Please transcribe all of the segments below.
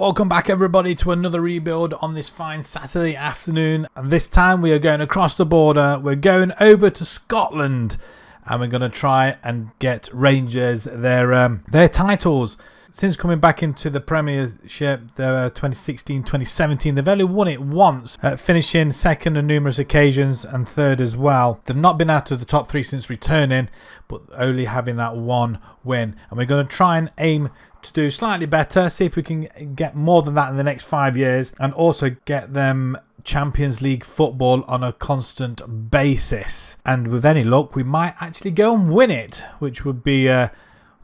Welcome back everybody to another rebuild on this fine Saturday afternoon, and this time we are going across the border. We're going over to Scotland and we're going to try and get Rangers their titles. Since coming back into the Premiership, 2016-2017, they've only won it once, finishing second on numerous occasions and third as well. They've not been out of the top three since returning, but only having that one win. And we're going to try and aim to do slightly better, see if we can get more than that in the next 5 years, and also get them Champions League football on a constant basis. And with any luck, we might actually go and win it, which would be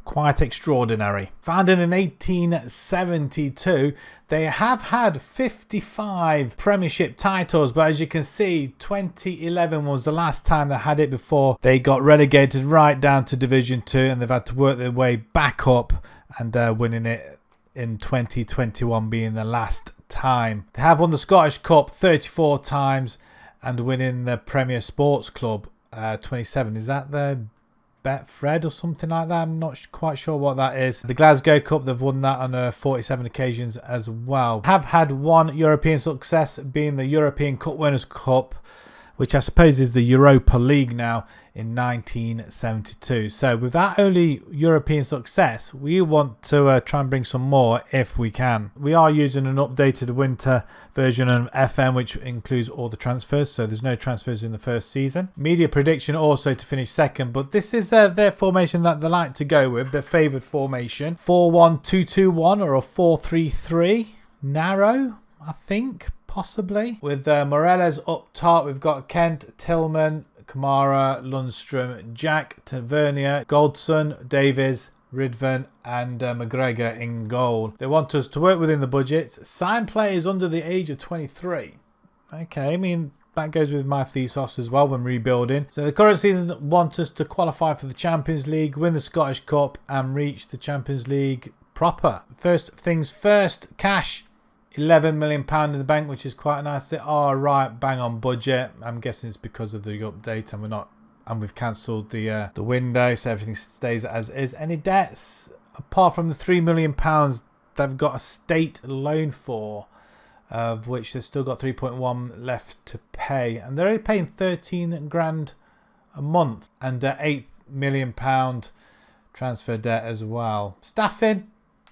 quite extraordinary. Founded in 1872, they have had 55 Premiership titles, but as you can see, 2011 was the last time they had it before they got relegated right down to Division 2, and they've had to work their way back up and winning it in 2021 being the last time. They have won the Scottish Cup 34 times and winning the Premier Sports Club 27. Is that the Betfred or something like that? I'm not quite sure what that is. The Glasgow Cup, they've won that on 47 occasions as well. Have had one European success, being the European Cup Winners' Cup, which I suppose is the Europa League now, in 1972. So with that only European success, we want to try and bring some more if we can. We are using an updated winter version of FM, which includes all the transfers, so there's no transfers in the first season. Media prediction also to finish second, but this is their formation that they like to go with, their favoured formation. 4-1-2-2-1 or a 4-3-3. Narrow, I think, possibly. With Morelos up top, we've got Kent, Tillman, Kamara, Lundstrom, Jack, Tavernier, Goldson, Davies, Ridvan and McGregor in goal. They want us to work within the budget, sign players under the age of 23. Okay, I mean, that goes with my thesis as well when rebuilding. So the current season want us to qualify for the Champions League, win the Scottish Cup and reach the Champions League proper. First things first, cash. £11 million in the bank, which is quite nice. They are right bang on budget. I'm guessing it's because of the update and we've cancelled the window, so everything stays as is. Any debts apart from the £3 million they've got a state loan for, of which they've still got 3.1 left to pay, and they're only paying 13 grand a month, and £8 million transfer debt as well. Staffing,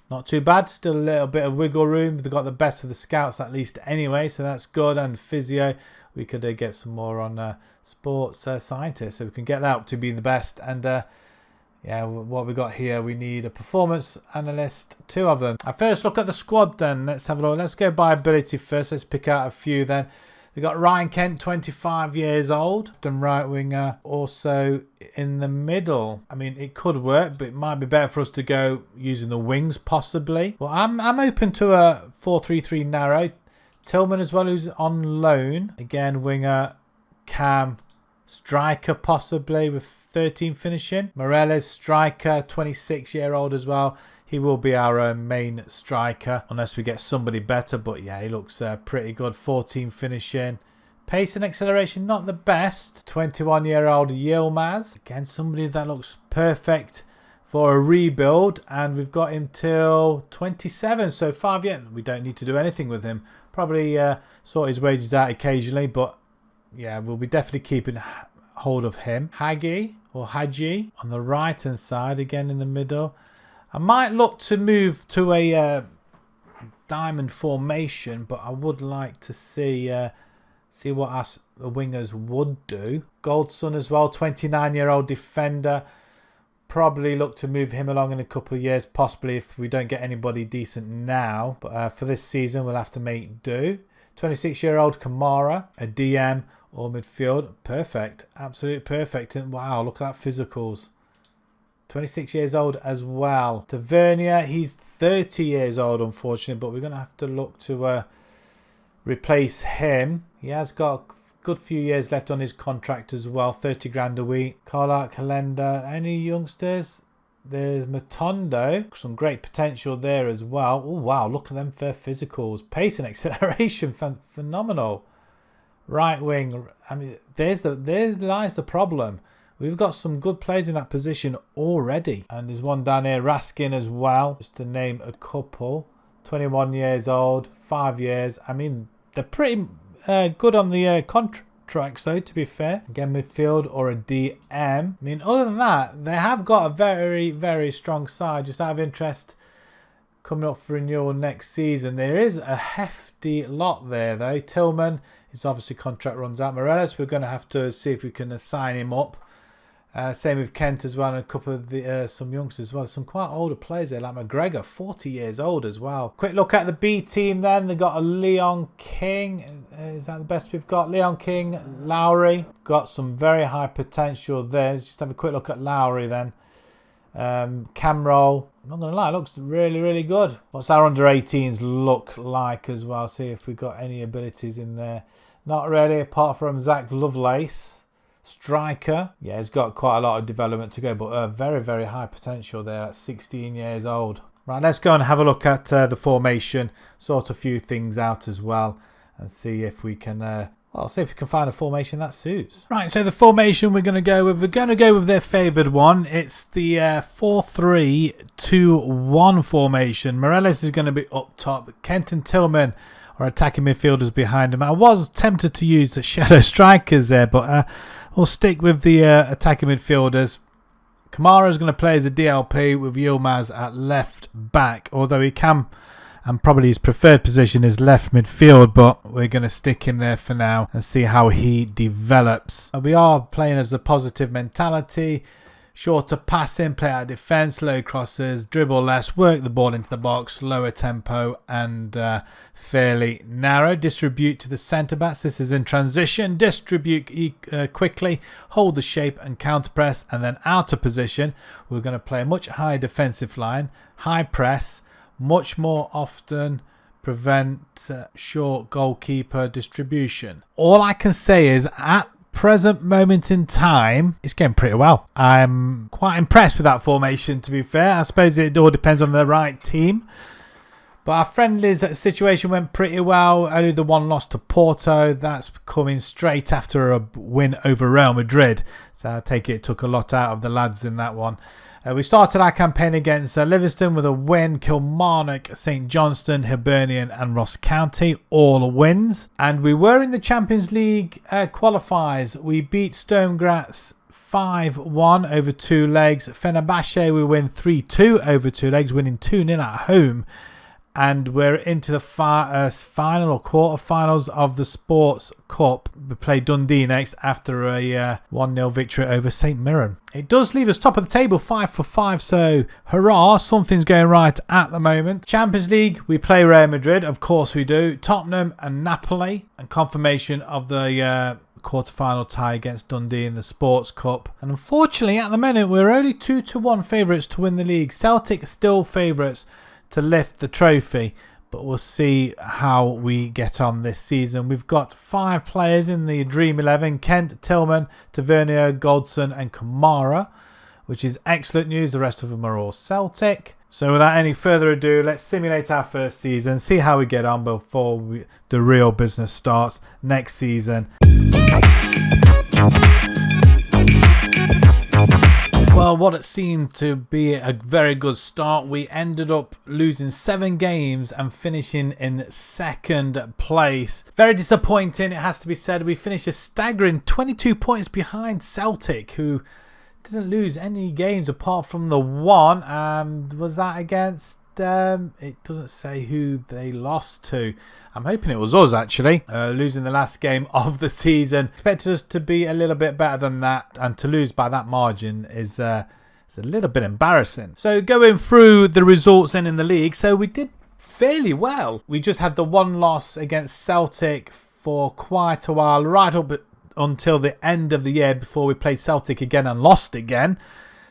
not too bad, still a little bit of wiggle room. They've got the best of the scouts at least anyway, so that's good. And physio, we could get some more on sports scientists, so we can get that up to being the best. And yeah, what we got here, we need a performance analyst, 2 of them. I first look at the squad then. Let's have a look. Let's go by ability first. Let's pick out a few then. We've got Ryan Kent, 25 years old, and right winger also in the middle. I mean, it could work, but it might be better for us to go using the wings possibly. Well, I'm open to a 4-3-3 narrow. Tillman as well, who's on loan. Again, winger, Cam, striker possibly with 13 finishing. Morelos, striker, 26-year-old as well. He will be our main striker unless we get somebody better. But yeah, he looks pretty good. 14 finishing. Pace and acceleration, not the best. 21-year-old Yilmaz. Again, somebody that looks perfect for a rebuild. And we've got him till 27. So 5 years. We don't need to do anything with him. Probably sort his wages out occasionally. But yeah, we'll be definitely keeping hold of him. Haji on the right-hand side. Again in the middle. I might look to move to a diamond formation, but I would like to see what the wingers would do. Goldson as well, 29-year-old defender. Probably look to move him along in a couple of years, possibly if we don't get anybody decent now. But for this season, we'll have to make do. 26-year-old Kamara, a DM or midfield. Perfect, absolutely perfect. And wow, look at that physicals. 26 years old as well. Tavernier, he's 30 years old, unfortunately, but we're going to have to look to replace him. He has got a good few years left on his contract as well, 30 grand a week. Carlark, Helenda, any youngsters? There's Matondo, some great potential there as well. Oh wow, look at them for physicals. Pace and acceleration, phenomenal. Right wing, I mean, there lies the problem. We've got some good players in that position already. And there's one down here, Raskin as well, just to name a couple. 21 years old, 5 years. I mean, they're pretty good on the contracts, though, to be fair. Again, midfield or a DM. I mean, other than that, they have got a very, very strong side. Just out of interest, coming up for renewal next season. There is a hefty lot there, though. Tillman, his obviously contract runs out. Morelos, we're going to have to see if we can sign him up. Same with Kent as well, and a couple of the some youngsters as well. Some quite older players there, like McGregor, 40 years old as well. Quick look at the B team then. They've got a Leon King. Is that the best we've got? Leon King, Lowry. Got some very high potential there. Let's just have a quick look at Lowry then. Camroll. I'm not going to lie, it looks really, really good. What's our under 18s look like as well? See if we've got any abilities in there. Not really, apart from Zach Lovelace. Striker, yeah, he's got quite a lot of development to go, but very, very high potential there at 16 years old. Right, let's go and have a look at the formation, sort a few things out as well, and see if we can, see if we can find a formation that suits. Right, so the formation we're going to go with their favoured one. It's the 4-3-2-1 formation. Morelos is going to be up top. Kent and Tillman are attacking midfielders behind him. I was tempted to use the shadow strikers there, but we'll stick with the attacking midfielders. Kamara is going to play as a DLP with Yilmaz at left back, although he can, and probably his preferred position is left midfield, but we're going to stick him there for now and see how he develops. We are playing as a positive mentality. Shorter passing, play out defence, low crosses, dribble less, work the ball into the box, lower tempo and fairly narrow. Distribute to the centre-backs. This is in transition. Distribute quickly, hold the shape and counter-press, and then out of position. We're going to play a much higher defensive line, high press, much more often prevent short goalkeeper distribution. All I can say is at present moment in time, it's going pretty well. I'm quite impressed with that formation, to be fair. I suppose it all depends on the right team. But our friendlies situation went pretty well. Only the one loss to Porto. That's coming straight after a win over Real Madrid. So I take it took a lot out of the lads in that one. We started our campaign against Livingston with a win. Kilmarnock, St Johnstone, Hibernian and Ross County, all wins. And we were in the Champions League qualifiers. We beat Sturm Graz 5-1 over 2 legs. Fenerbahce we win 3-2 over 2 legs, winning 2-0 at home. And we're into the final or quarterfinals of the Sports Cup. We play Dundee next after a 1-0 victory over St Mirren. It does leave us top of the table, 5 for 5. So hurrah, something's going right at the moment. Champions League, we play Real Madrid, of course we do. Tottenham and Napoli, and confirmation of the quarter-final tie against Dundee in the Sports Cup. And unfortunately, at the minute, we're only 2-1 favourites to win the league. Celtic are still favourites to lift the trophy, but we'll see how we get on this season. We've got 5 players in the Dream 11: Kent, Tillman, Tavernier, Goldson and Kamara, which is excellent news. The rest of them are all Celtic. So without any further ado, let's simulate our first season, see how we get on before the real business starts next season. Well, what it seemed to be a very good start, we ended up losing 7 games and finishing in 2nd place. Very disappointing, it has to be said. We finished a staggering 22 points behind Celtic, who didn't lose any games apart from the one. Was that against... it doesn't say who they lost to. I'm hoping it was us, actually, losing the last game of the season. Expected us to be a little bit better than that, and to lose by that margin is a little bit embarrassing. So going through the results then in the league, so we did fairly well. We just had the one loss against Celtic for quite a while, right up until the end of the year, before we played Celtic again and lost again.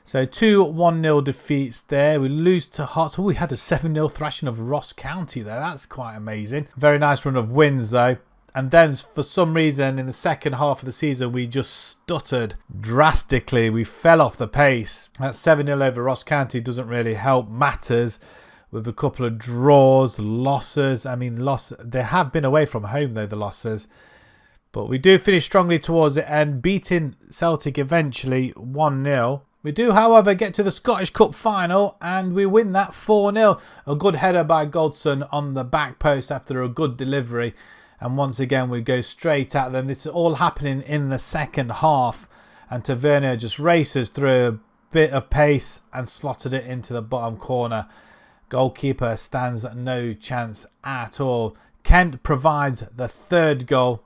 So 2 1-0 defeats there. We lose to Hearts. Oh, we had a 7-0 thrashing of Ross County there. That's quite amazing. Very nice run of wins though. And then for some reason in the second half of the season we just stuttered drastically. We fell off the pace. That 7-0 over Ross County doesn't really help matters, with a couple of draws, losses. I mean, they have been away from home though, the losses. But we do finish strongly towards the end, beating Celtic eventually 1-0. We do, however, get to the Scottish Cup final and we win that 4-0. A good header by Goldson on the back post after a good delivery. And once again, we go straight at them. This is all happening in the second half. And Tavernier just races through a bit of pace and slotted it into the bottom corner. Goalkeeper stands no chance at all. Kent provides the third goal.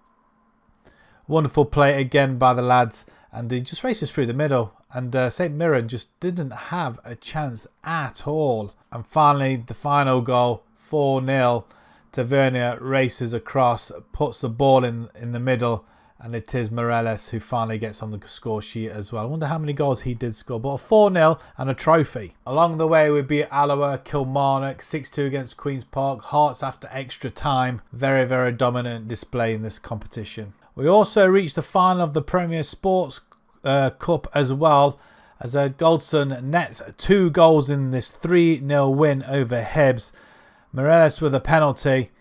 Wonderful play again by the lads. And he just races through the middle. And St Mirren just didn't have a chance at all. And finally, the final goal, 4-0. Tavernier races across, puts the ball in the middle. And it is Morelos who finally gets on the score sheet as well. I wonder how many goals he did score. But a 4-0 and a trophy. Along the way, we beat Alloa, Kilmarnock, 6-2 against Queen's Park. Hearts after extra time. Very, very dominant display in this competition. We also reached the final of the Premier Sports Cup as well, as Goldson nets 2 goals in this 3-0 win over Hibs. Morelos with a penalty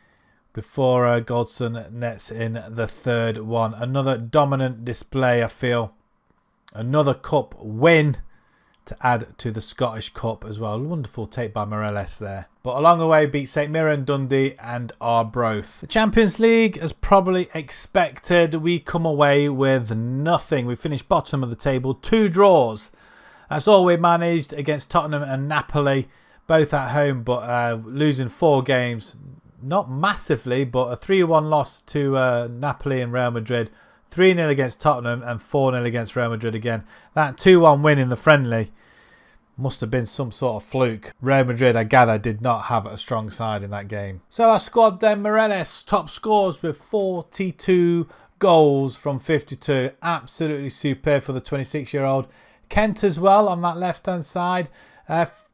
before Goldson nets in the third one. Another dominant display, I feel. Another cup win to add to the Scottish Cup as well. Wonderful take by Morelos there. But along the way, beat St Mirren, Dundee and Arbroath. The Champions League, as probably expected, we come away with nothing. We finished bottom of the table, 2 draws. That's all we managed against Tottenham and Napoli, both at home, but losing 4 games. Not massively, but a 3-1 loss to Napoli and Real Madrid. 3-0 against Tottenham and 4-0 against Real Madrid again. That 2-1 win in the friendly must have been some sort of fluke. Real Madrid, I gather, did not have a strong side in that game. So our squad then, Morelos, top scores with 42 goals from 52. Absolutely superb for the 26-year-old. Kent as well on that left-hand side.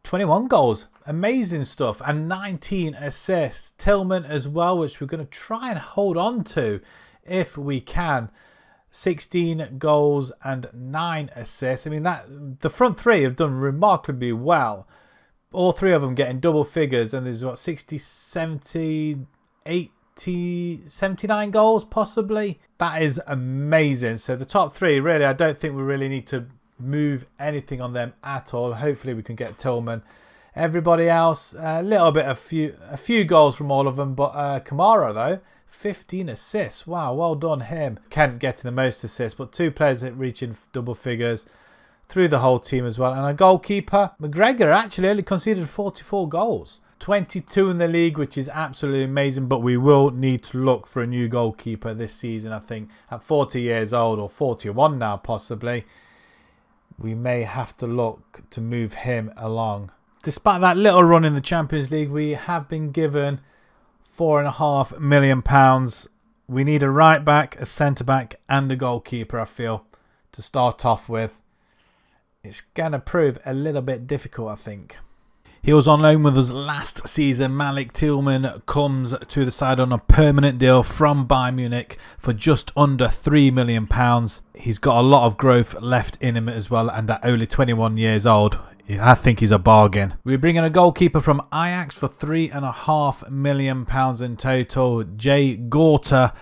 21 goals. Amazing stuff. And 19 assists. Tillman as well, which we're going to try and hold on to if we can. 16 goals and 9 assists. I mean, that the front three have done remarkably well. All 3 of them getting double figures. And there's what, 60, 70, 80, 79 goals possibly. That is amazing. So the top 3, really, I don't think we really need to move anything on them at all. Hopefully we can get Tillman. Everybody else, a little bit, a few goals from all of them. But Kamara, though, 15 assists. Wow, well done him. Kent getting the most assists, but 2 players reaching double figures through the whole team as well. And a goalkeeper, McGregor, actually only conceded 44 goals. 22 in the league, which is absolutely amazing. But we will need to look for a new goalkeeper this season, I think. At 40 years old, or 41 now possibly, we may have to look to move him along. Despite that little run in the Champions League, we have been given £4.5 million. We need a right back, a centre back and a goalkeeper, I feel, to start off with. It's going to prove a little bit difficult, I think. He was on loan with us last season. Malik Tillman comes to the side on a permanent deal from Bayern Munich for just under £3 million. He's got a lot of growth left in him as well, and at only 21 years old, I think he's a bargain. We're bringing a goalkeeper from Ajax for £3.5 million in total. Jay Gorter,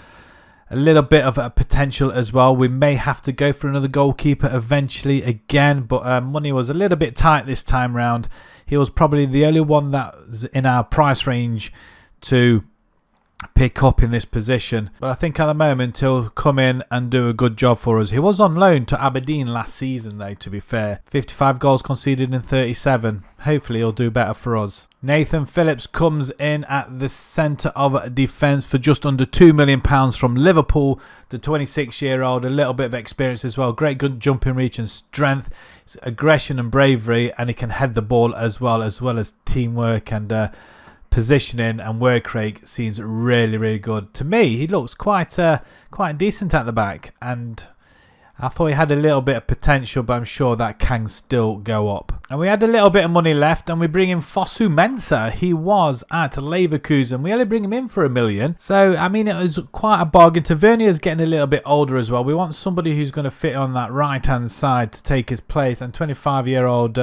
a little bit of a potential as well. We may have to go for another goalkeeper eventually again, but money was a little bit tight this time round. He was probably the only one that was in our price range to pick up in this position. But I think at the moment he'll come in and do a good job for us. He was on loan to Aberdeen last season though, to be fair. 55 goals conceded in 37. Hopefully he'll do better for us. Nathan Phillips comes in at the centre of defence for just under £2 million from Liverpool. The 26-year-old, a little bit of experience as well. Great good jumping reach and strength. It's aggression and bravery, and he can head the ball as well as teamwork and positioning and work rate seems really, really good. To me, he looks quite decent at the back, and I thought he had a little bit of potential, but I'm sure that can still go up. And we had a little bit of money left, and we bring in Fosu Mensah. He was at Leverkusen. We only bring him in for £1 million. So, I mean, it was quite a bargain. Tavernier's getting a little bit older as well. We want somebody who's going to fit on that right-hand side to take his place. And 25-year-old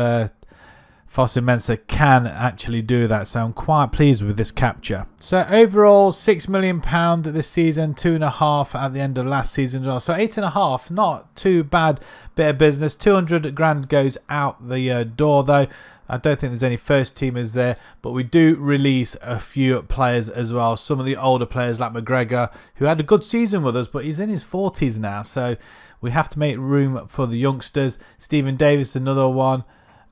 Fosse Mensa can actually do that, so I'm quite pleased with this capture. So overall, £6 million this season, 2.5 at the end of last season as well. So 8.5, not too bad bit of business. 200 grand goes out the door though. I don't think there's any first teamers there, but we do release a few players as well. Some of the older players like McGregor, who had a good season with us, but he's in his 40s now, so we have to make room for the youngsters. Stephen Davis, another one.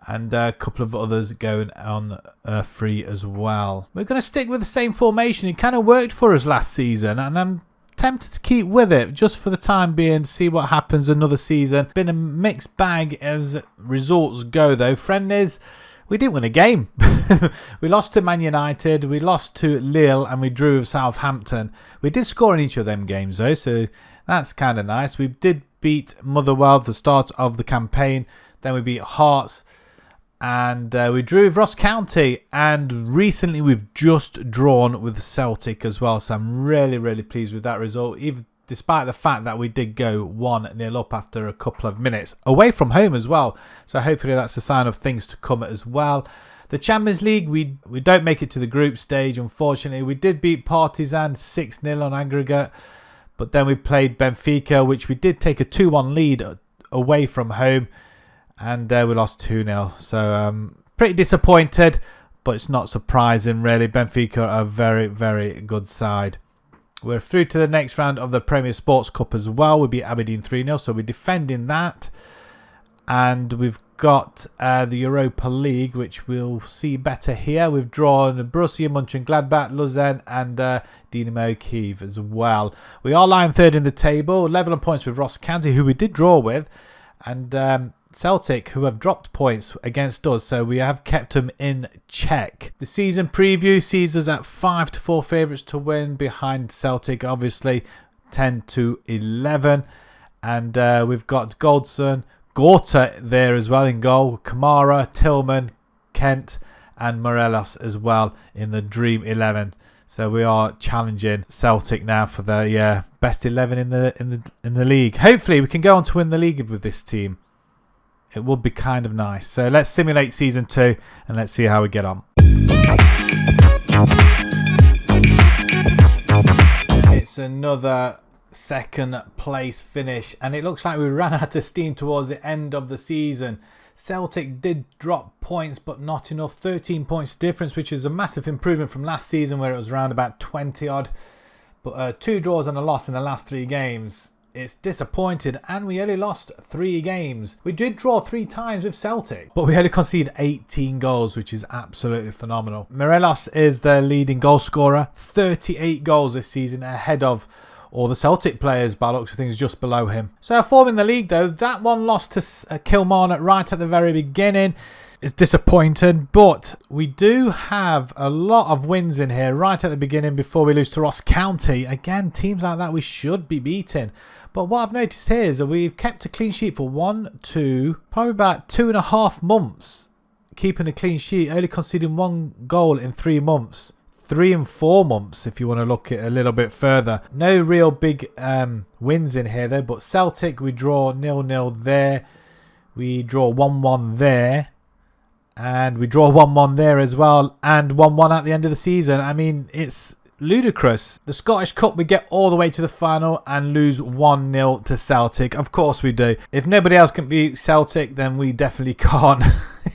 And a couple of others going on free as well. We're going to stick with the same formation. It kind of worked for us last season, and I'm tempted to keep with it just for the time being, see what happens another season. Been a mixed bag as results go though. Friendlies, we didn't win a game. We lost to Man United, we lost to Lille, and we drew with Southampton. We did score in each of them games though, so that's kind of nice. We did beat Motherwell at the start of the campaign. Then we beat Hearts. And we drew with Ross County, and recently we've just drawn with Celtic as well, so I'm really pleased with that result, even despite the fact that we did go 1-0 up after a couple of minutes away from home as well. So hopefully that's a sign of things to come as well. The Champions League, we don't make it to the group stage, unfortunately. We did beat Partizan 6-0 on aggregate, but then we played Benfica, which we did take a 2-1 lead away from home. And we lost 2-0. So pretty disappointed, but it's not surprising really. Benfica are a very good side. We're through to the next round of the Premier Sports Cup as well. We beat Aberdeen 3-0, so we're defending that. And we've got the Europa League, which we'll see better here. We've drawn Borussia Mönchengladbach, Lausanne, and Dynamo Kiev as well. We are lying third in the table, level on points with Ross County, who we did draw with. And Celtic, who have dropped points against us, so we have kept them in check. The season preview sees us at 5-4 favourites to win, behind Celtic, obviously 10-11. And we've got Goldson, Gorta there as well in goal, Kamara, Tillman, Kent, and Morelos as well in the Dream 11. So we are challenging Celtic now for the best 11 in the league. Hopefully we can go on to win the league with this team. It would be kind of nice. So let's simulate season 2 and let's see how we get on. It's another second place finish, and it looks like we ran out of steam towards the end of the season. Celtic did drop points, but not enough. 13 points difference, which is a massive improvement from last season where it was around about 20 odd. But 2 draws and a loss in the last 3 games. It's disappointed, and we only lost 3 games. We did draw 3 times with Celtic, but we only conceded 18 goals, which is absolutely phenomenal. Morelos is the leading goal scorer, 38 goals this season, ahead of all the Celtic players by looks of things, just below him. So our form in the league though, that one lost to Kilmarnock right at the very beginning is disappointing, but we do have a lot of wins in here right at the beginning before we lose to Ross County. Again, teams like that we should be beating. But what I've noticed here is that we've kept a clean sheet for probably about 2.5 months. Keeping a clean sheet, only conceding 1 goal in 3 months. 3 and 4 months if you want to look at it a little bit further. No real big wins in here though, but Celtic we draw 0-0 there. We draw 1-1 there. And we draw 1-1 there as well. And 1-1 at the end of the season. I mean, it's ludicrous. The Scottish Cup, we get all the way to the final and lose 1-0 to Celtic. Of course we do. If nobody else can beat Celtic, then we definitely can't.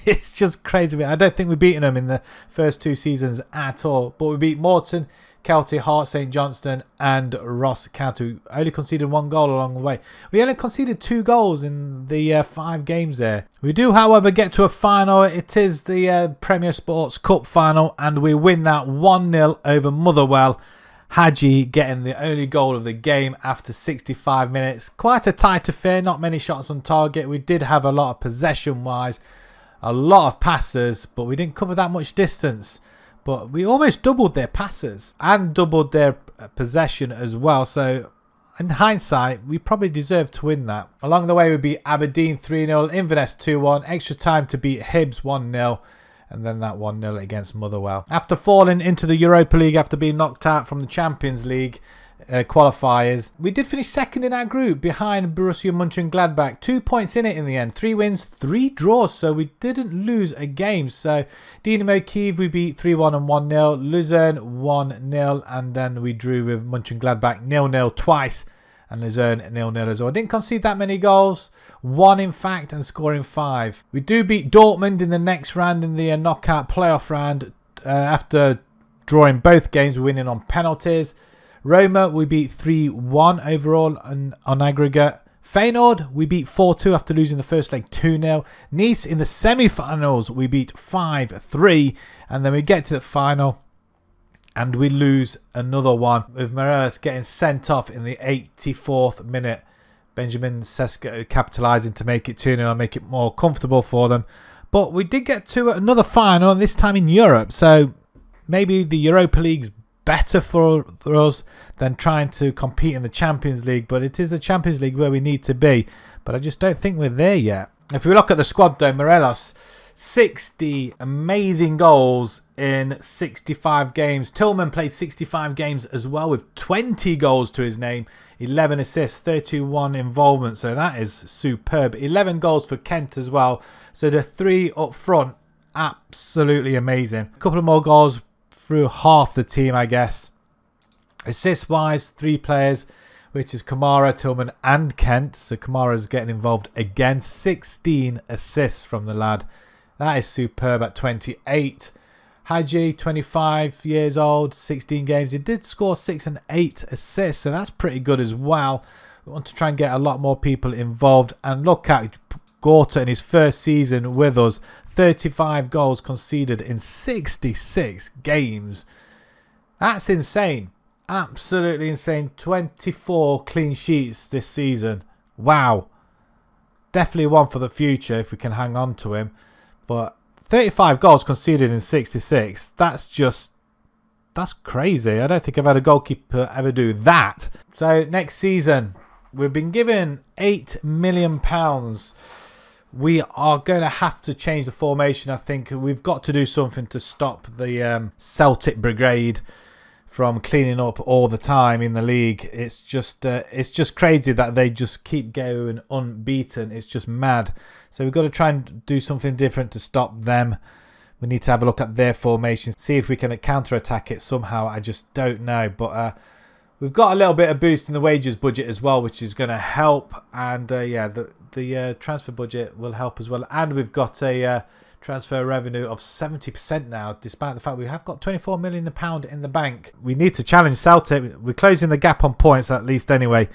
It's just crazy. I don't think we've beaten them in the first 2 seasons at all. But we beat Morton, Kelty, Hart, St Johnstone and Ross County. Only conceded 1 goal along the way. We only conceded 2 goals in the 5 games there. We do, however, get to a final. It is the Premier Sports Cup final, and we win that 1-0 over Motherwell. Hadji getting the only goal of the game after 65 minutes. Quite a tight affair, not many shots on target. We did have a lot of possession-wise, a lot of passes, but we didn't cover that much distance. But we almost doubled their passes and doubled their possession as well. So in hindsight, we probably deserved to win that. Along the way, we beat Aberdeen 3-0, Inverness 2-1, extra time to beat Hibs 1-0. And then that 1-0 against Motherwell. After falling into the Europa League after being knocked out from the Champions League, qualifiers. We did finish second in our group behind Borussia Mönchengladbach. 2 points in it in the end. 3 wins, 3 draws. So we didn't lose a game. So Dynamo Kiev we beat 3-1 and 1-0. Luzern 1-0. And then we drew with Mönchengladbach 0-0 twice. And Luzern 0-0 as well. I didn't concede that many goals. 1 in fact, and scoring 5. We do beat Dortmund in the next round in the knockout playoff round. After drawing both games, we're winning on penalties. Roma, we beat 3-1 overall on aggregate. Feyenoord, we beat 4-2 after losing the first leg 2-0. Nice, in the semi-finals, we beat 5-3. And then we get to the final and we lose another one, with Morelos getting sent off in the 84th minute. Benjamin Sesko capitalising to make it 2-0 and make it more comfortable for them. But we did get to another final, this time in Europe. So maybe the Europa League's better for us than trying to compete in the Champions League, but it is the Champions League where we need to be, but I just don't think we're there yet. If we look at the squad though, Morelos, 60 amazing goals in 65 games. Tillman played 65 games as well with 20 goals to his name, 11 assists, 31 involvement, so that is superb. 11 goals for Kent as well, so the 3 up front, absolutely amazing. A couple of more goals through half the team, I guess. Assist wise, 3 players, which is Kamara, Tillman and Kent. So Kamara's getting involved again. 16 assists from the lad. That is superb at 28. Haji, 25 years old, 16 games. He did score 6 and 8 assists, so that's pretty good as well. We want to try and get a lot more people involved. And look at Gorta in his first season with us. 35 goals conceded in 66 games. That's insane. Absolutely insane. 24 clean sheets this season. Wow. Definitely one for the future if we can hang on to him. But 35 goals conceded in 66. That's crazy. I don't think I've had a goalkeeper ever do that. So next season, we've been given £8 million. We are going to have to change the formation. I think we've got to do something to stop the Celtic Brigade from cleaning up all the time in the league. It's just crazy that they just keep going unbeaten. It's just mad. So we've got to try and do something different to stop them. We need to have a look at their formation, see if we can counter-attack it somehow. I just don't know. But we've got a little bit of boost in the wages budget as well, which is going to help. And yeah, the transfer budget will help as well. And we've got a transfer revenue of 70% now, despite the fact we have got £24 million in the bank. We need to challenge Celtic. We're closing the gap on points at least anyway,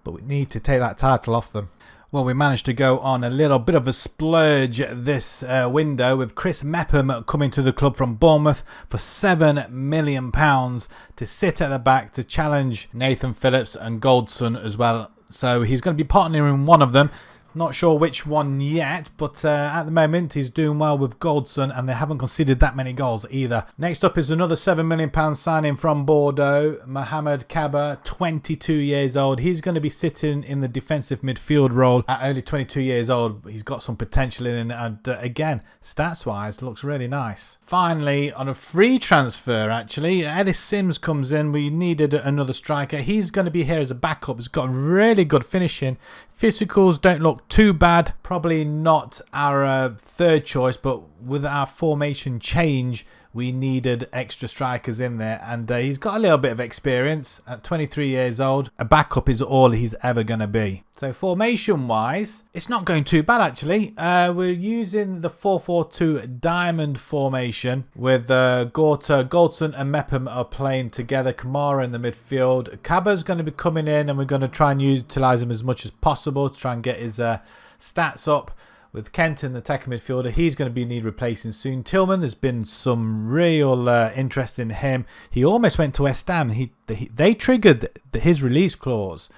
but we need to take that title off them. Well, we managed to go on a little bit of a splurge this window with Chris Mepham coming to the club from Bournemouth for £7 million to sit at the back to challenge Nathan Phillips and Goldson as well. So he's going to be partnering in one of them. Not sure which one yet, but at the moment he's doing well with Goldson, and they haven't conceded that many goals either. Next up is another £7 million signing from Bordeaux, Mohamed Kaba, 22 years old. He's going to be sitting in the defensive midfield role at only 22 years old. He's got some potential in it, and again, stats-wise, looks really nice. Finally, on a free transfer, actually, Ellis Sims comes in. We needed another striker. He's going to be here as a backup. He's got really good finishing. Physicals don't look too bad. Probably not our third choice, but with our formation change, we needed extra strikers in there, and he's got a little bit of experience. At 23 years old, a backup is all he's ever going to be. So formation wise, it's not going too bad actually. We're using the 4-4-2 diamond formation with Gorta, Goldson and Mepham are playing together. Kamara in the midfield. Kaba's going to be coming in, and we're going to try and utilise him as much as possible to try and get his stats up. With Kent in the attacking midfielder, he's going to need replacing soon. Tillman, there's been some real interest in him. He almost went to West Ham. They triggered his release clause,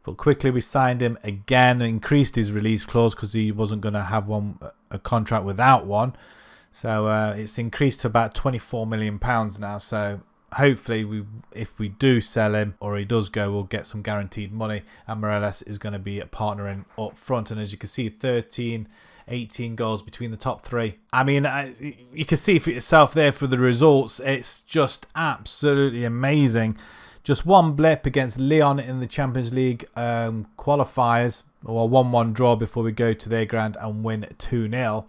but quickly we signed him again, increased his release clause because he wasn't going to have a contract without one. So it's increased to about £24 million now. So hopefully, if we do sell him or he does go, we'll get some guaranteed money. And Morelos is going to be partnering up front. And as you can see, 18 goals between the top 3. I mean, you can see for yourself there for the results. It's just absolutely amazing Just one blip against Lyon in the Champions League qualifiers, or a 1-1 draw before we go to their ground and win 2-0.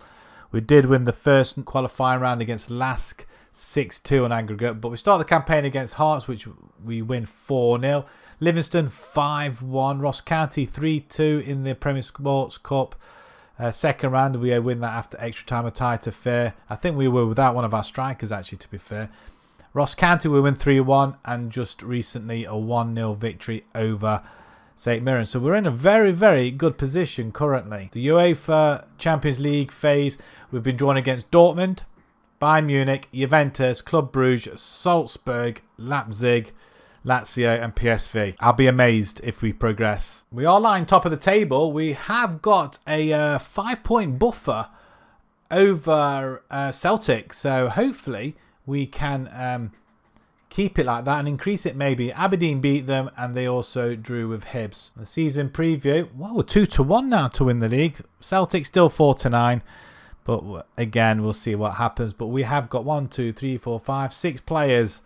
We did win the first qualifying round against Lask 6-2 on aggregate, but we start the campaign against Hearts, which we win 4-0. Livingston 5-1. Ross County 3-2 in the Premier Sports Cup. Second round, we win that after extra time, a tight affair. I think we were without one of our strikers, actually, to be fair. Ross County, we win 3-1, and just recently a 1-0 victory over St Mirren. So we're in a very, very good position currently. The UEFA Champions League phase, we've been drawn against Dortmund, Bayern Munich, Juventus, Club Brugge, Salzburg, Leipzig, Lazio and PSV. I'll be amazed if we progress. We are lying top of the table. We have got a 5-point buffer over Celtic, so hopefully we can keep it like that and increase it maybe. Aberdeen beat them and they also drew with Hibs. The season preview, well, we're 2-1 now to win the league. Celtic still 4-9, but again, we'll see what happens. But we have got 6 players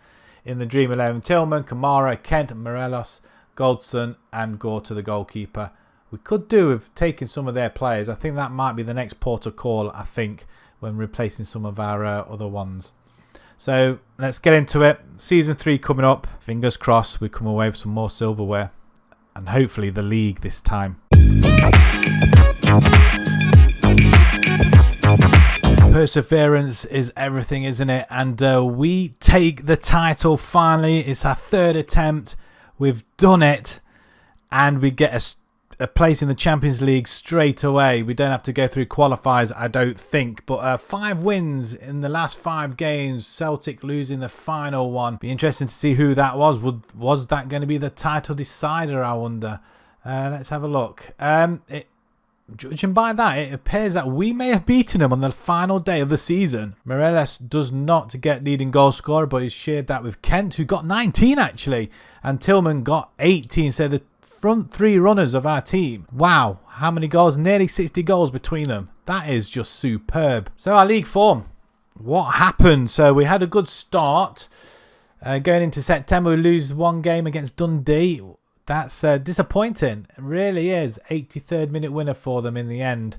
in the Dream 11. Tillman, Kamara, Kent, Morelos, Goldson and Gore to the goalkeeper. We could do with taking some of their players. I think that might be the next port of call, I think, when replacing some of our other ones. So let's get into it. Season 3 coming up. Fingers crossed we come away with some more silverware. And hopefully the league this time. Perseverance is everything, isn't it? And we take the title finally. It's our 3rd attempt. We've done it. And we get a place in the Champions League straight away. We don't have to go through qualifiers, I don't think. But 5 wins in the last 5 games. Celtic losing the final one. Be interesting to see who that was. Was that going to be the title decider, I wonder? Let's have a look. Judging by that, it appears that we may have beaten him on the final day of the season. Morelos does not get leading goal scorer, but he's shared that with Kent, who got 19 actually. And Tillman got 18. So the front 3 runners of our team. Wow, how many goals? Nearly 60 goals between them. That is just superb. So our league form. What happened? So we had a good start. Going into September, we lose 1 game against Dundee. That's disappointing. It really is. 83rd minute winner for them in the end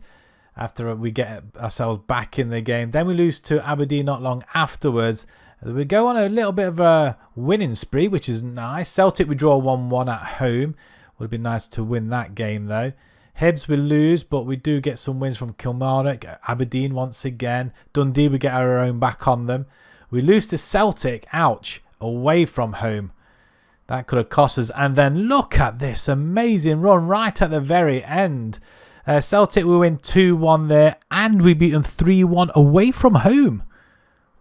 after we get ourselves back in the game. Then we lose to Aberdeen not long afterwards. We go on a little bit of a winning spree, which is nice. Celtic, we draw 1-1 at home. Would have been nice to win that game though. Hibs, we lose, but we do get some wins from Kilmarnock. Aberdeen once again. Dundee, we get our own back on them. We lose to Celtic, ouch, away from home. That could have cost us. And then look at this amazing run right at the very end. Celtic, we win 2-1 there. And we beat them 3-1 away from home.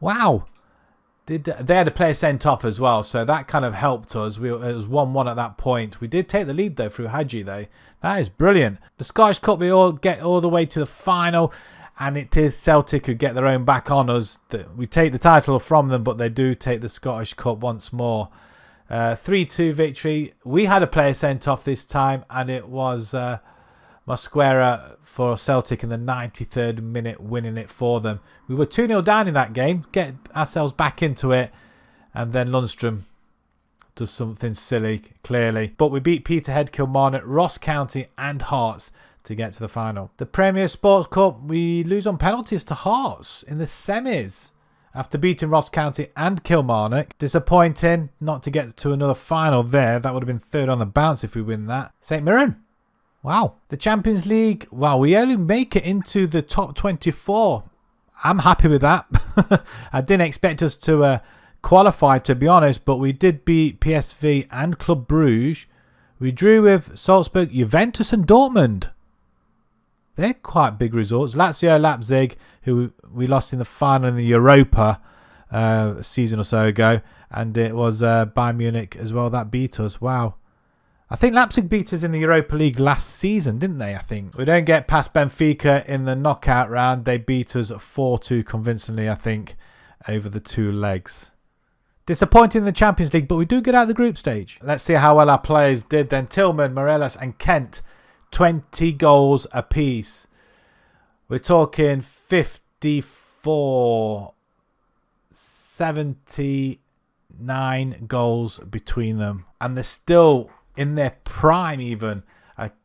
Wow. They had a player sent off as well. So that kind of helped us. It was 1-1 at that point. We did take the lead though through Hadji though. That is brilliant. The Scottish Cup, we all get all the way to the final. And it is Celtic who get their own back on us. We take the title from them, but they do take the Scottish Cup once more. 3-2 victory. We had a player sent off this time, and it was Mosquera for Celtic in the 93rd minute, winning it for them. We were 2-0 down in that game, get ourselves back into it, and then Lundstrom does something silly, clearly. But we beat Peterhead, Kilmarnock, Ross County and Hearts to get to the final. The Premier Sports Cup, we lose on penalties to Hearts in the semis. After beating Ross County and Kilmarnock. Disappointing not to get to another final there. That would have been 3rd on the bounce if we win that. St Mirren. Wow. The Champions League. Wow, we only make it into the top 24. I'm happy with that. I didn't expect us to qualify, to be honest. But we did beat PSV and Club Brugge. We drew with Salzburg, Juventus and Dortmund. They're quite big results. Lazio, Leipzig, who we lost in the final in the Europa a season or so ago. And it was Bayern Munich as well that beat us. Wow. I think Leipzig beat us in the Europa League last season, didn't they, I think? We don't get past Benfica in the knockout round. They beat us 4-2 convincingly, I think, over the 2 legs. Disappointing in the Champions League, but we do get out of the group stage. Let's see how well our players did then. Tillman, Morelos and Kent. 20 goals apiece. We're talking 54, 70, 9 goals between them. And they're still in their prime even.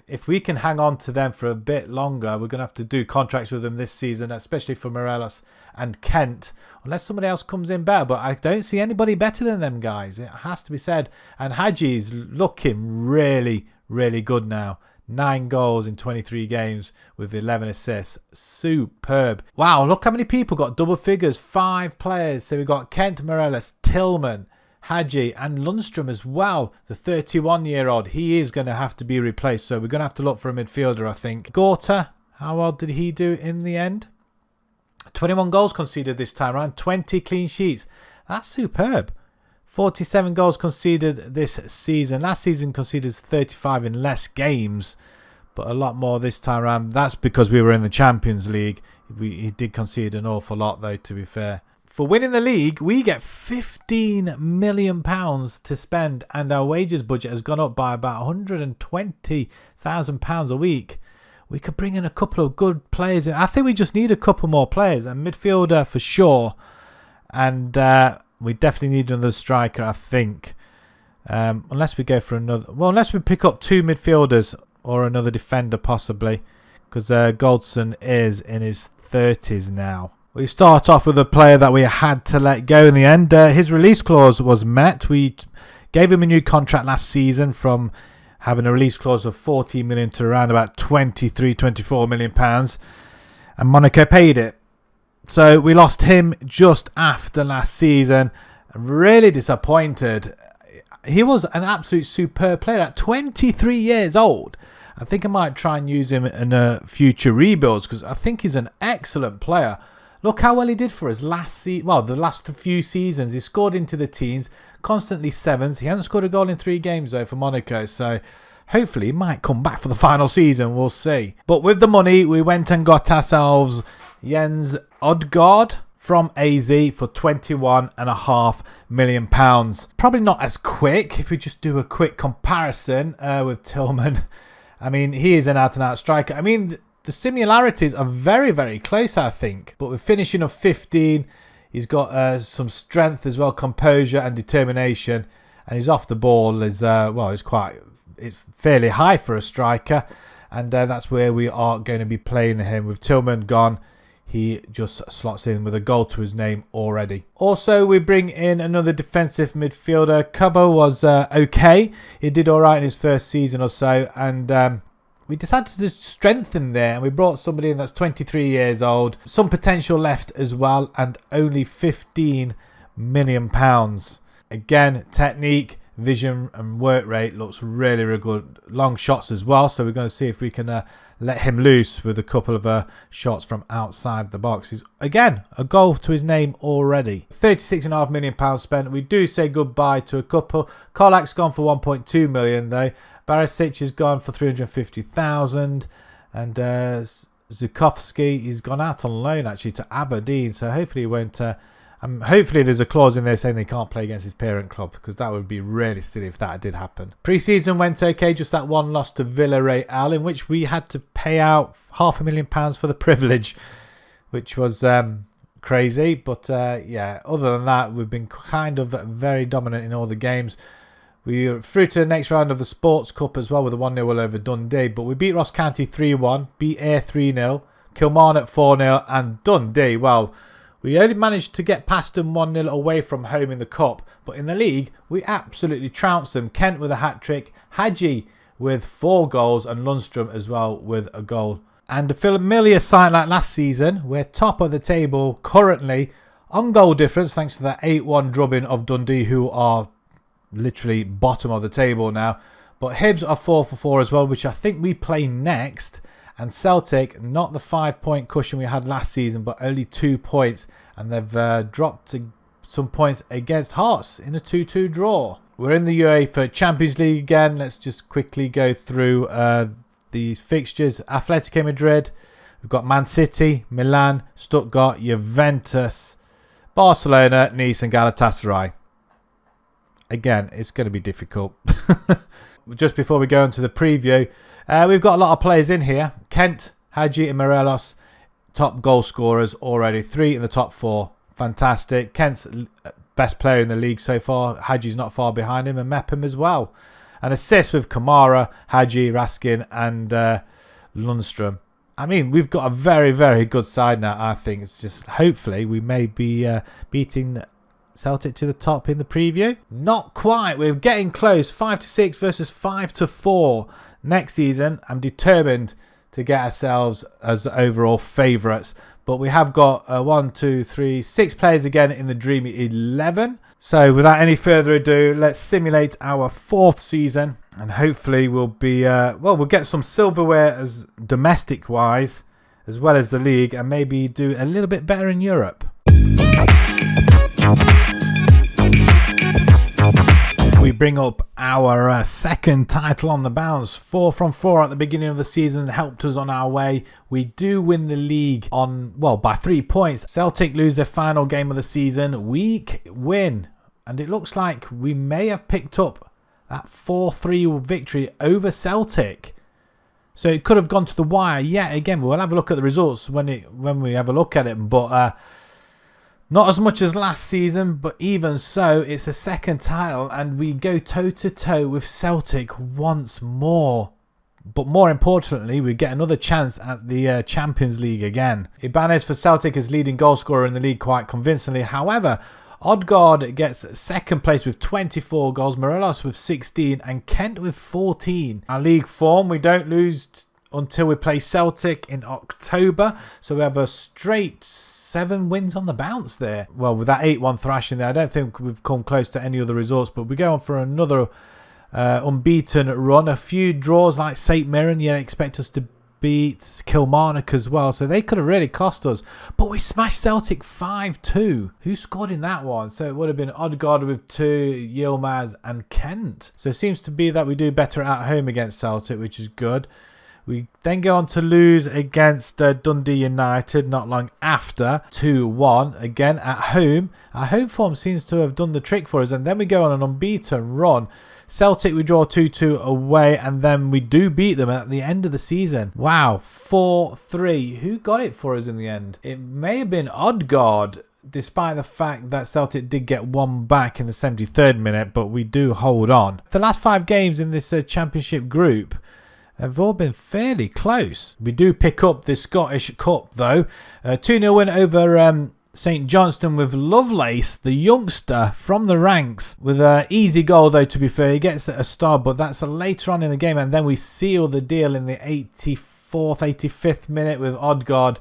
If we can hang on to them for a bit longer, we're going to have to do contracts with them this season, especially for Morelos and Kent, unless somebody else comes in better. But I don't see anybody better than them guys. It has to be said. And Hadji's looking really, really good now. 9 goals in 23 games with 11 assists. Superb. Wow, look how many people got double figures. 5 players. So we've got Kent, Morelos, Tillman, Hadji and Lundstrom as well. The 31-year-old. He is going to have to be replaced. So we're going to have to look for a midfielder, I think. Gorta, how well did he do in the end? 21 goals conceded this time around. 20 clean sheets. That's superb. 47 goals conceded this season. Last season conceded 35 in less games, but a lot more this time around. That's because we were in the Champions League. He did concede an awful lot though, to be fair. For winning the league, we get £15 million to spend, and our wages budget has gone up by about £120,000 a week. We could bring in a couple of good players. I think we just need a couple more players. A midfielder for sure, and we definitely need another striker, I think. Unless we go for another... Well, unless we pick up 2 midfielders or another defender possibly. Because Goldson is in his 30s now. We start off with a player that we had to let go in the end. His release clause was met. We gave him a new contract last season from having a release clause of 40 million to around about 23-24 million pounds. And Monaco paid it. So we lost him just after last season. Really disappointed. He was an absolute superb player at 23 years old. I think I might try and use him in future rebuilds because I think he's an excellent player. Look how well he did for us last season. Well, the last few seasons. He scored into the teens, constantly 7s. He hasn't scored a goal in 3 games though for Monaco. So hopefully he might come back for the final season. We'll see. But with the money, we went and got ourselves Jens Odgaard from AZ for £21.5 million. Probably not as quick if we just do a quick comparison with Tillman. I mean, he is an out-and-out striker. I mean, the similarities are very, very close, I think. But with finishing of 15, he's got some strength as well, composure and determination. And his off the ball is, it's fairly high for a striker. And that's where we are going to be playing him. With Tillman gone, he just slots in with a goal to his name already. Also, we bring in another defensive midfielder. Cubbo was okay. He did all right in his first season or so. And we decided to strengthen there. And we brought somebody in that's 23 years old. Some potential left as well. And only £15 million. Again, technique, vision and work rate looks really, really good. Long shots as well. So we're going to see if we can let him loose with a couple of shots from outside the box. He's, again, a goal to his name already. £36.5 million spent. We do say goodbye to a couple. Kolak's gone for 1.2 million though. Barisic has gone for 350,000. And Zukovsky, he's gone out on loan actually to Aberdeen. So hopefully he won't... hopefully there's a clause in there saying they can't play against his parent club, because that would be really silly if that did happen. Pre-season went okay, just that one loss to Villarreal, in which we had to pay out £500,000 for the privilege, which was crazy. But yeah, other than that, we've been kind of very dominant in all the games. We were through to the next round of the Sports Cup as well with a 1-0 over Dundee. But we beat Ross County 3-1, beat Ayr 3-0, Kilmarnock 4-0, and Dundee, well... We only managed to get past them 1-0 away from home in the Cup. But in the league, we absolutely trounced them. Kent with a hat-trick. Hadji with 4 goals. And Lundstrom as well with a goal. And a familiar sight like last season. We're top of the table currently on goal difference. Thanks to that 8-1 drubbing of Dundee, who are literally bottom of the table now. But Hibs are 4 for 4 as well, which I think we play next. And Celtic, not the 5-point cushion we had last season, but only 2 points. And they've dropped to some points against Hearts in a 2-2 draw. We're in the UEFA Champions League again. Let's just quickly go through these fixtures. Atletico Madrid. We've got Man City, Milan, Stuttgart, Juventus, Barcelona, Nice and Galatasaray. Again, it's going to be difficult. Just before we go into the preview, we've got a lot of players in here. Kent, Hadji and Morelos, top goal scorers already. 3 in the top 4. Fantastic. Kent's best player in the league so far. Hadji's not far behind him, and Mepham as well. And assists with Kamara, Hadji, Raskin, and Lundstrom. I mean, we've got a very, very good side now, I think. It's just, hopefully, we may be beating Celtic to the top in the preview. Not quite. We're getting close. 5-6 versus 5-4 next season. I'm determined to get ourselves as overall favourites. But we have got 6 players again in the Dreamy 11. So without any further ado, let's simulate our 4th season. And hopefully we'll be, we'll get some silverware as domestic-wise, as well as the league, and maybe do a little bit better in Europe. We bring up our second title on the bounce. 4 from 4 at the beginning of the season helped us on our way. We do win the league by 3 points. Celtic lose their final game of the season. We win, and it looks like we may have picked up that 4-3 victory over Celtic. So it could have gone to the wire yet again. We'll have a look at the results when we have a look at it, but not as much as last season, but even so, it's a second title and we go toe-to-toe with Celtic once more. But more importantly, we get another chance at the Champions League again. Ibanez for Celtic is leading goal scorer in the league quite convincingly. However, Odegaard gets second place with 24 goals, Morelos with 16 and Kent with 14. Our league form, we don't lose until we play Celtic in October. So we have a straight 7 wins on the bounce there. Well, with that 8-1 thrashing there, I don't think we've come close to any other results, but we go on for another unbeaten run. A few draws like St Mirren, you expect us to beat Kilmarnock as well, so they could have really cost us. But we smashed Celtic 5-2. Who scored in that one? So it would have been Odegaard with 2, Yilmaz and Kent. So it seems to be that we do better at home against Celtic, which is good. We then go on to lose against Dundee United not long after, 2-1, again at home. Our home form seems to have done the trick for us, and then we go on an unbeaten run. Celtic, we draw 2-2 away, and then we do beat them at the end of the season. Wow, 4-3. Who got it for us in the end? It may have been Odegaard, despite the fact that Celtic did get one back in the 73rd minute, but we do hold on. The last 5 games in this championship group have all been fairly close. We do pick up the Scottish Cup though. 2-0 win over St Johnstone with Lovelace, the youngster from the ranks, with an easy goal though, to be fair. He gets a star, but that's later on in the game, and then we seal the deal in the 84th, 85th minute with Odegaard.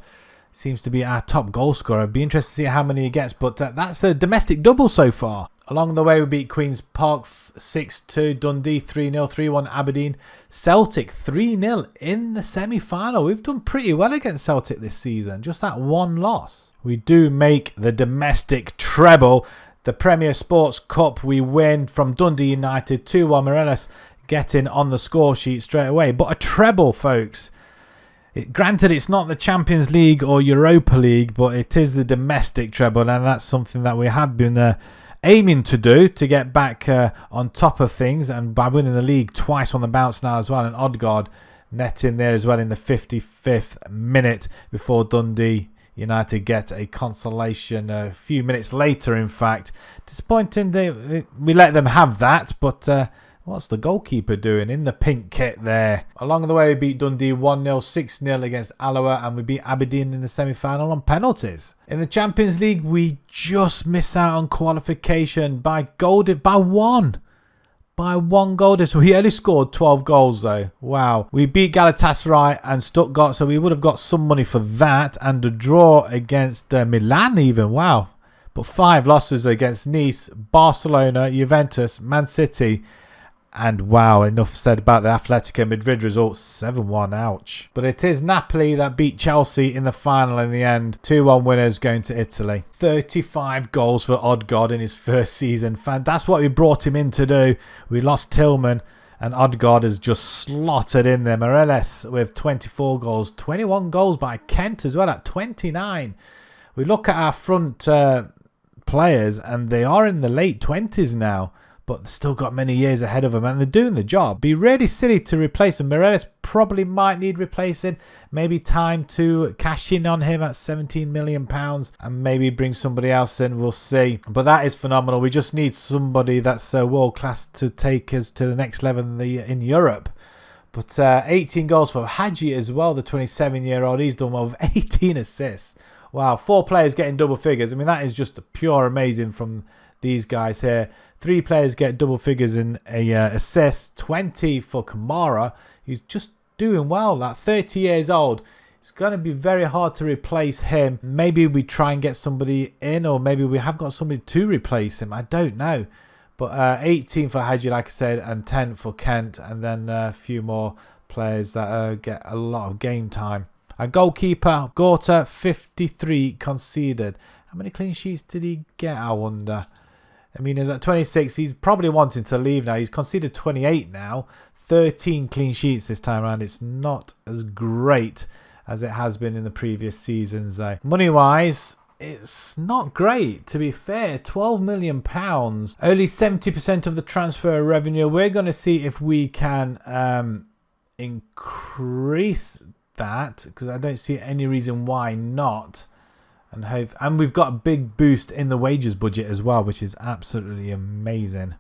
Seems to be our top goal scorer. I'd be interested to see how many he gets, but that's a domestic double so far. Along the way, we beat Queen's Park 6-2, Dundee 3-0, 3-1 Aberdeen, Celtic 3-0 in the semi-final. We've done pretty well against Celtic this season, just that one loss. We do make the domestic treble. The Premier Sports Cup we win from Dundee United, 2-1 Morelos getting on the score sheet straight away. But a treble, folks. Granted, it's not the Champions League or Europa League, but it is the domestic treble, and that's something that we have been aiming to do, to get back on top of things, and by winning the league twice on the bounce now as well, and Odegaard netting there as well in the 55th minute before Dundee United get a consolation a few minutes later, in fact. Disappointing, we let them have that, but what's the goalkeeper doing in the pink kit there? Along the way, we beat Dundee 1-0, 6-0 against Alloa, and we beat Aberdeen in the semi-final on penalties. In the Champions League, we just miss out on qualification by one goal. So we only scored 12 goals though. Wow. We beat Galatasaray and Stuttgart, so we would have got some money for that, and a draw against Milan even. Wow. But 5 losses against Nice, Barcelona, Juventus, Man City, and wow, enough said about the Atletico Madrid result, 7-1, ouch. But it is Napoli that beat Chelsea in the final in the end. 2-1 winners going to Italy. 35 goals for Odegaard in his first season. That's what we brought him in to do. We lost Tillman, and Odegaard has just slotted in there. Morelos with 24 goals. 21 goals by Kent as well at 29. We look at our front players, and they are in the late 20s now. but they've still got many years ahead of them and they're doing the job. Be really silly to replace him. Morelos probably might need replacing. Maybe time to cash in on him at £17 million and maybe bring somebody else in. We'll see. But that is phenomenal. We just need somebody that's world class to take us to the next level in Europe. But 18 goals for Hadji as well, the 27-year-old. He's done well with 18 assists. Wow, 4 players getting double figures. I mean, that is just pure amazing from these guys here. 3 players get double figures in assists. 20 for Kamara. He's just doing well at 30 years old. It's going to be very hard to replace him. Maybe we try and get somebody in, or maybe we have got somebody to replace him. I don't know. But 18 for Hadji, like I said, and 10 for Kent. And then a few more players that get a lot of game time. A goalkeeper, Gorta, 53 conceded. How many clean sheets did he get, I wonder? I mean, he's at 26. He's probably wanting to leave now. He's conceded 28 now. 13 clean sheets this time around. It's not as great as it has been in the previous seasons, though. Money-wise, it's not great, to be fair. £12 million. Only 70% of the transfer revenue. We're going to see if we can increase that, because I don't see any reason why not. And we've got a big boost in the wages budget as well, which is absolutely amazing.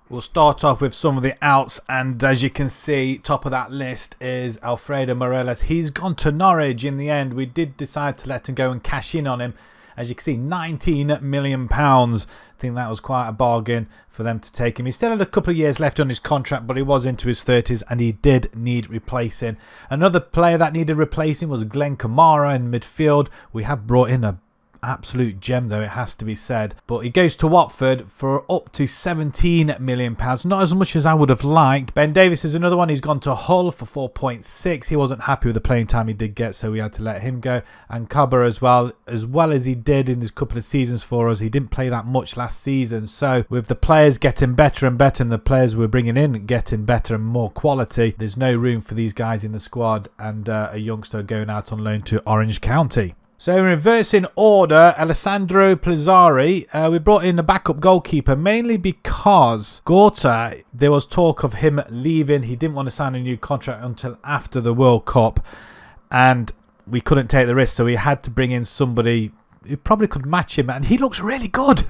We'll start off with some of the outs, and as you can see, top of that list is Alfredo Morelos. He's gone to Norwich in the end. We did decide to let him go and cash in on him. As you can see, £19 million. I think that was quite a bargain for them to take him. He still had a couple of years left on his contract, but he was into his 30s and he did need replacing. Another player that needed replacing was Glenn Kamara in midfield. We have brought in a absolute gem, though, it has to be said. But he goes to Watford for up to £17 million. Not as much as I would have liked. Ben Davies is another one. He's gone to Hull for 4.6. He wasn't happy with the playing time he did get, so we had to let him go. And Cabra as well as he did in his couple of seasons for us. He didn't play that much last season. So with the players getting better and better, and the players we're bringing in getting better and more quality, there's no room for these guys in the squad, and a youngster going out on loan to Orange County. So in reversing order, Alessandro Pizzari, we brought in a backup goalkeeper, mainly because Gorta, there was talk of him leaving. He didn't want to sign a new contract until after the World Cup, and we couldn't take the risk, so we had to bring in somebody who probably could match him, and he looks really good.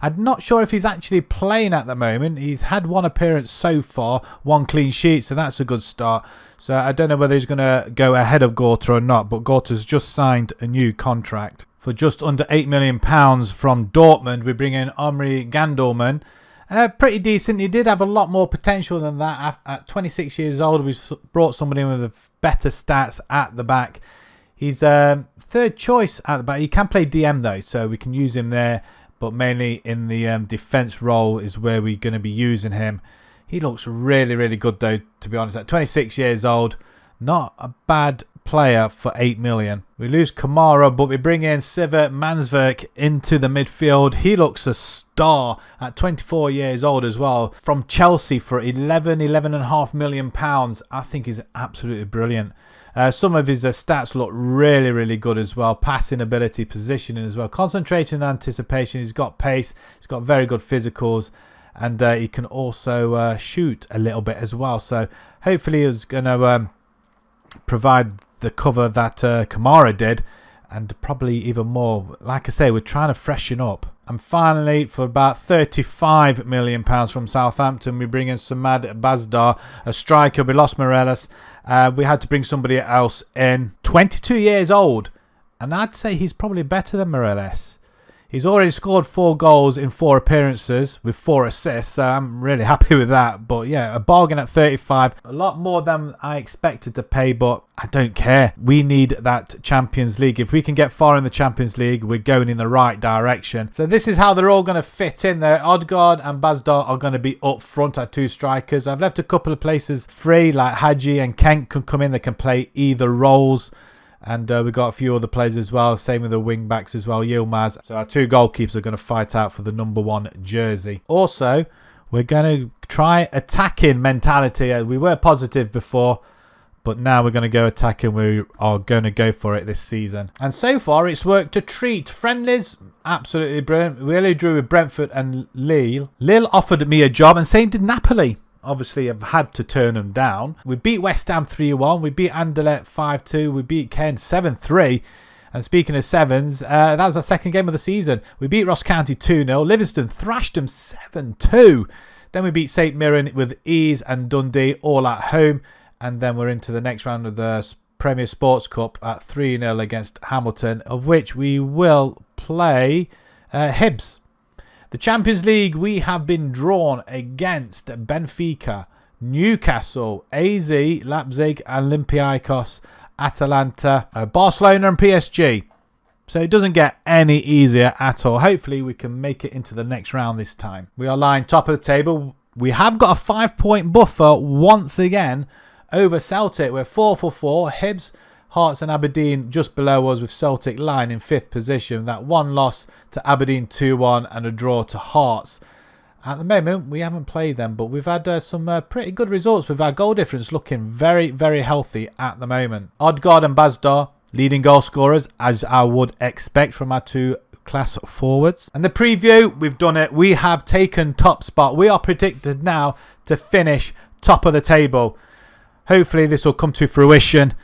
I'm not sure if he's actually playing at the moment. He's had 1 appearance so far, 1 clean sheet, so that's a good start. So I don't know whether he's going to go ahead of Gorta or not, but Gorta's just signed a new contract for just under £8 million from Dortmund. We bring in Omri Gandelman. Pretty decent. He did have a lot more potential than that. At 26 years old, we brought somebody in with better stats at the back. He's third choice at the back. He can play DM though, so we can use him there. But mainly in the defence role is where we're going to be using him. He looks really, really good though, to be honest. At 26 years old, not a bad player for £8 million. We lose Kamara, but we bring in Sivert Mansverk into the midfield. He looks a star at 24 years old as well. From Chelsea for £11.5 million. I think he's absolutely brilliant. Some of his stats look really, really good as well. Passing ability, positioning as well. Concentrating and anticipation. He's got pace. He's got very good physicals. And he can also shoot a little bit as well. So hopefully he's going to provide the cover that Kamara did. And probably even more. Like I say, we're trying to freshen up. And finally, for about £35 million from Southampton, we bring in Samad Bazdar, a striker. We lost Morelos. We had to bring somebody else in. 22 years old. And I'd say he's probably better than Morelos. He's already scored 4 goals in 4 appearances with 4 assists. So I'm really happy with that. But yeah, a bargain at 35. A lot more than I expected to pay, but I don't care. We need that Champions League. If we can get far in the Champions League, we're going in the right direction. So this is how they're all going to fit in there. Odegaard and Bazdar are going to be up front at 2 strikers. I've left a couple of places free, like Hadji and Kent can come in. They can play either roles. And we've got a few other players as well. Same with the wing backs as well. Yilmaz. So our 2 goalkeepers are going to fight out for the number 1 jersey. Also, we're going to try attacking mentality. We were positive before, But now we're going to go attacking. We are going to go for it this season. And so far, it's worked a treat. Friendlies, absolutely brilliant. We only drew with Brentford and Lille. Lille offered me a job, and same did Napoli. Obviously, I've had to turn them down. We beat West Ham 3-1. We beat Anderlecht 5-2. We beat Caen 7-3. And speaking of sevens, that was our second game of the season. We beat Ross County 2-0. Livingston thrashed them 7-2. Then we beat St Mirren with ease and Dundee all at home. And then we're into the next round of the Premier Sports Cup at 3-0 against Hamilton, of which we will play Hibs. The Champions League, we have been drawn against Benfica, Newcastle, AZ, Leipzig, Olympiacos, Atalanta, Barcelona and PSG. So it doesn't get any easier at all. Hopefully we can make it into the next round this time. We are lying top of the table. We have got a 5-point buffer once again over Celtic. We're 4 for 4. Hibs, Hearts and Aberdeen just below us, with Celtic lying in 5th position. That one loss to Aberdeen 2-1 and a draw to Hearts. At the moment, we haven't played them, but we've had some pretty good results with our goal difference looking very, very healthy at the moment. Odegaard and Bazdar, leading goal scorers, as I would expect from our two class forwards. And the preview, we've done it. We have taken top spot. We are predicted now to finish top of the table. Hopefully this will come to fruition.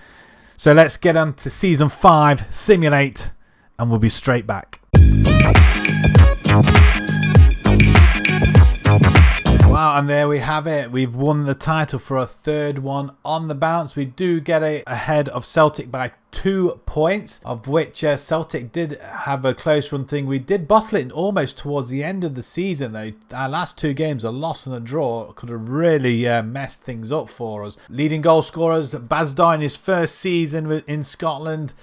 So let's get on to Season 5, Simulate, and we'll be straight back. Wow, and there we have it. We've won the title for a third one on the bounce. We do get ahead of Celtic by 2 points, of which Celtic did have a close run thing. We did bottle it almost towards the end of the season, though. Our last 2 games, a loss and a draw, could have really messed things up for us. Leading goal scorers, Bazdar in his first season in Scotland.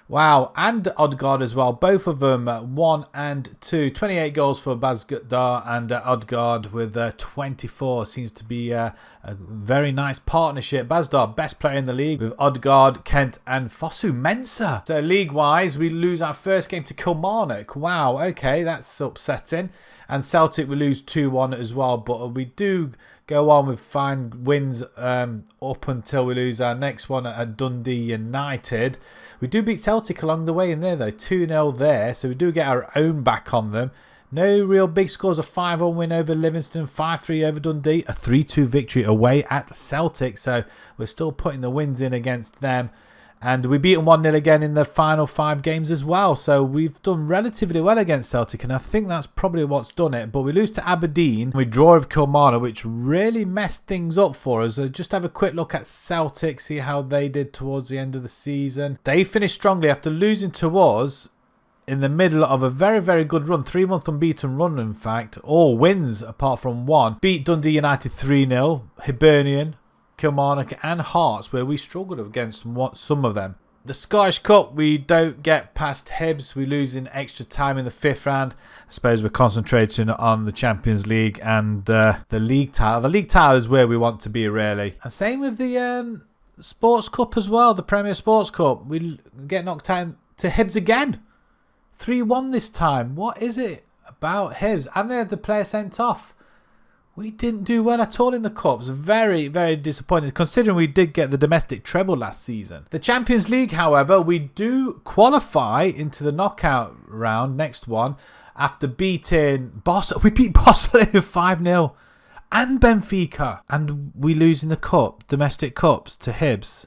Wow, and Odegaard as well. Both of them 1 and 2. 28 goals for Bazdar and Odegaard with 24. Seems to be a very nice partnership. Bazdar, best player in the league, with Odegaard, Kent and Fosu Mensah. So league-wise, we lose our first game to Kilmarnock. Wow, okay, that's upsetting. And Celtic, we lose 2-1 as well. But we do go on with fine wins up until we lose our next one at Dundee United. We do beat Celtic along the way in there, though. 2-0 there, so we do get our own back on them. No real big scores. A 5-1 win over Livingston, 5-3 over Dundee, a 3-2 victory away at Celtic. So we're still putting the wins in against them. And we beat them 1-0 again in the final 5 games as well. So we've done relatively well against Celtic, and I think that's probably what's done it. But we lose to Aberdeen. We draw with Kilmarnock, which really messed things up for us. Just have a quick look at Celtic, see how they did towards the end of the season. They finished strongly after losing to us in the middle of a very, very good run. 3-month unbeaten run, in fact. All wins apart from one. Beat Dundee United 3-0. Hibernian, Kilmarnock and Hearts, where we struggled against some of them. The Scottish Cup, we don't get past Hibs. We lose in extra time in the 5th round. I suppose we're concentrating on the Champions League and the league title. The league title is where we want to be, really. And same with the Sports Cup as well, the Premier Sports Cup. We get knocked out to Hibs again. 3-1 this time. What is it about Hibs? And they had the player sent off. We didn't do well at all in the Cups. Very, very disappointed, considering we did get the domestic treble last season. The Champions League, however, we do qualify into the knockout round, next one, after beating Barcelona. We beat Barcelona 5-0 and Benfica. And we lose in the Cup, domestic Cups, to Hibs.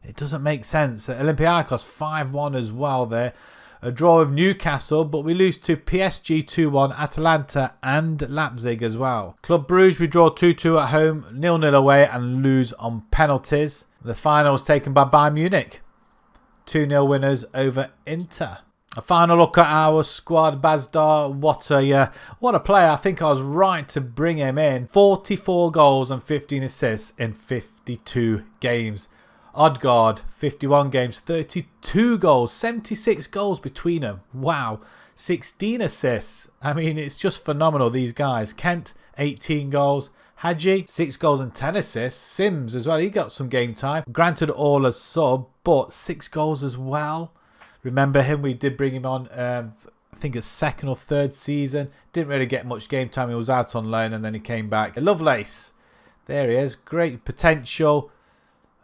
It doesn't make sense. Olympiacos 5-1 as well there. A draw with Newcastle, but we lose to PSG 2-1, Atalanta and Leipzig as well. Club Brugge, we draw 2-2 at home, 0-0 away and lose on penalties. The final was taken by Bayern Munich. 2-0 winners over Inter. A final look at our squad. Bazdar, what a player. I think I was right to bring him in. 44 goals and 15 assists in 52 games. Odegaard, 51 games, 32 goals, 76 goals between them. Wow. 16 assists. I mean, it's just phenomenal, these guys. Kent, 18 goals. Hadji, 6 goals and 10 assists. Sims as well, he got some game time. Granted, all as sub, but 6 goals as well. Remember him, we did bring him on, I think it's 2nd or 3rd season. Didn't really get much game time. He was out on loan and then he came back. Lovelace, there he is. Great potential.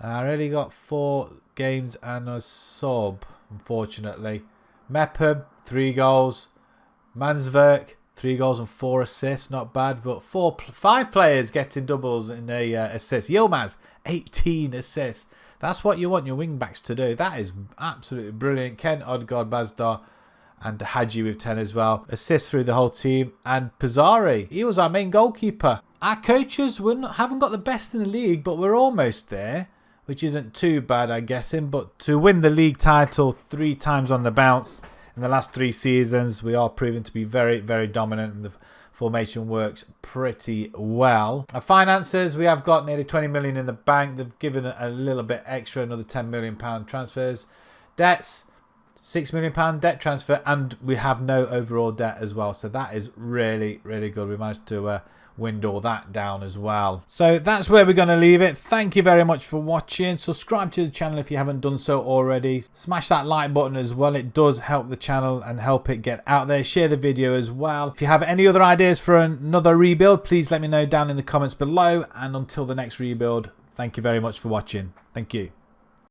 I already got 4 games and a sub, unfortunately. Mepham, 3 goals. Manswerk, 3 goals and 4 assists. Not bad, but 5 players getting doubles in the assists. Yilmaz, 18 assists. That's what you want your wing backs to do. That is absolutely brilliant. Ken, Odegaard, Bazdar, and Hadji with 10 as well. Assists through the whole team. And Pizzari, he was our main goalkeeper. Our coaches haven't got the best in the league, but we're almost there, which isn't too bad, I'm guessing. But to win the league title 3 times on the bounce in the last 3 seasons, we are proven to be very, very dominant, and the formation works pretty well. Our finances, we have got nearly 20 million in the bank. They've given a little bit extra, another 10 million pound transfers. Debts, 6 million pound debt transfer, and we have no overall debt as well. So that is really, really good. We managed to window that down as well. So that's where we're going to leave it. Thank you very much for watching. Subscribe to the channel if you haven't done so already. Smash that like button as well. It does help the channel and help it get out there. Share the video as well. If you have any other ideas for another rebuild, please let me know down in the comments below. And until the next rebuild, thank you very much for watching. Thank you.